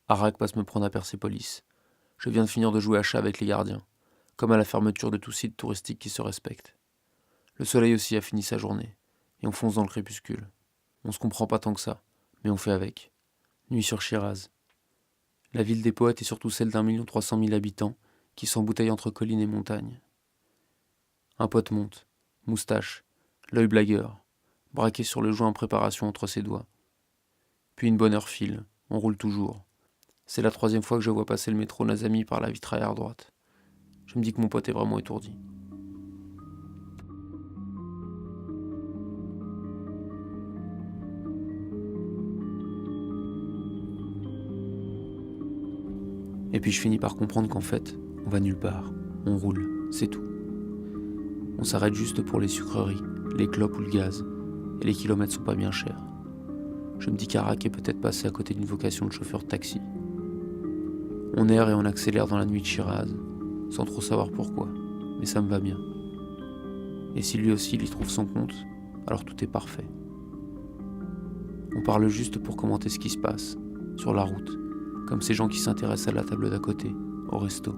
Arak passe me prendre à Persépolis. Je viens de finir de jouer à chat avec les gardiens, comme à la fermeture de tout site touristique qui se respecte. Le soleil aussi a fini sa journée, et on fonce dans le crépuscule. On se comprend pas tant que ça, mais on fait avec. Nuit sur Shiraz. La ville des poètes est surtout celle d'1 300 000 habitants qui s'embouteille entre collines et montagnes. Un pote monte, moustache, l'œil blagueur, braqué sur le joint en préparation entre ses doigts. Puis une bonne heure file, on roule toujours. C'est la 3e fois que je vois passer le métro Nazami par la vitre arrière droite. Je me dis que mon pote est vraiment étourdi. Et puis je finis par comprendre qu'en fait, on va nulle part. On roule, c'est tout. On s'arrête juste pour les sucreries, les clopes ou le gaz. Et les kilomètres sont pas bien chers. Je me dis qu'Arak est peut-être passé à côté d'une vocation de chauffeur de taxi. On erre et on accélère dans la nuit de Shiraz, sans trop savoir pourquoi, mais ça me va bien. Et si lui aussi il y trouve son compte, alors tout est parfait. On parle juste pour commenter ce qui se passe, sur la route, comme ces gens qui s'intéressent à la table d'à côté, au resto,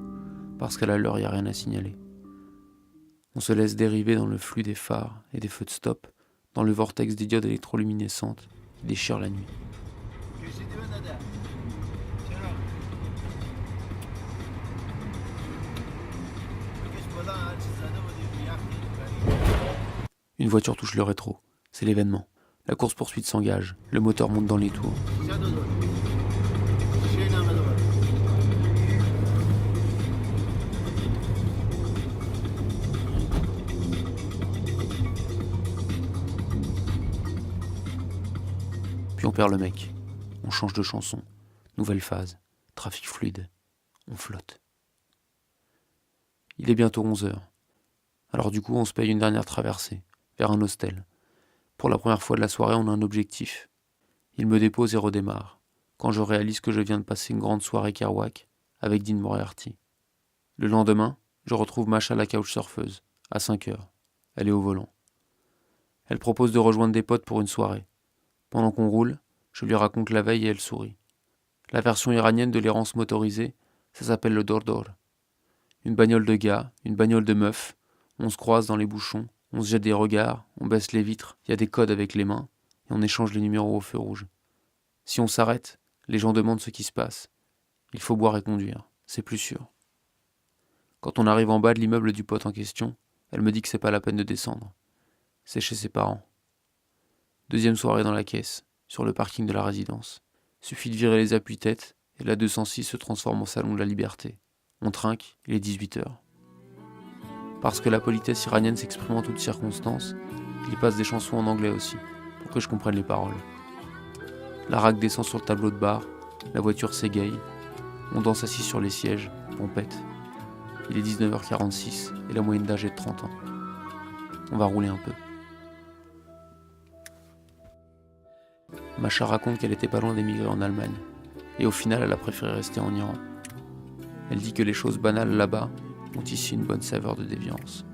parce qu'à la leur il n'y a rien à signaler. On se laisse dériver dans le flux des phares et des feux de stop, dans le vortex des diodes électroluminescentes qui déchirent la nuit. Une voiture touche le rétro, c'est l'événement. La course-poursuite s'engage, le moteur monte dans les tours. Puis on perd le mec. On change de chanson. Nouvelle phase. Trafic fluide. On flotte. Il est bientôt 11h. Alors du coup, on se paye une dernière traversée, vers un hostel. Pour la première fois de la soirée, on a un objectif. Il me dépose et redémarre, quand je réalise que je viens de passer une grande soirée Kerouac avec Dean Moriarty. Le lendemain, je retrouve Masha la couchsurfeuse, à 5h. Elle est au volant. Elle propose de rejoindre des potes pour une soirée. Pendant qu'on roule, je lui raconte la veille et elle sourit. La version iranienne de l'errance motorisée, ça s'appelle le dor-dor. Une bagnole de gars, une bagnole de meufs, on se croise dans les bouchons, on se jette des regards, on baisse les vitres, il y a des codes avec les mains, et on échange les numéros au feu rouge. Si on s'arrête, les gens demandent ce qui se passe. Il faut boire et conduire, c'est plus sûr. Quand on arrive en bas de l'immeuble du pote en question, elle me dit que c'est pas la peine de descendre. C'est chez ses parents. Deuxième soirée dans la caisse, sur le parking de la résidence. Suffit de virer les appuis-têtes et la 206 se transforme en salon de la liberté. On trinque, il est 18h. Parce que la politesse iranienne s'exprime en toutes circonstances, il passe des chansons en anglais aussi, pour que je comprenne les paroles. La raque descend sur le tableau de bar, la voiture s'égaye, on danse assis sur les sièges, on pète. Il est 19h46 et la moyenne d'âge est de 30 ans. On va rouler un peu. Masha raconte qu'elle était pas loin d'émigrer en Allemagne, et au final elle a préféré rester en Iran. Elle dit que les choses banales là-bas ont ici une bonne saveur de déviance.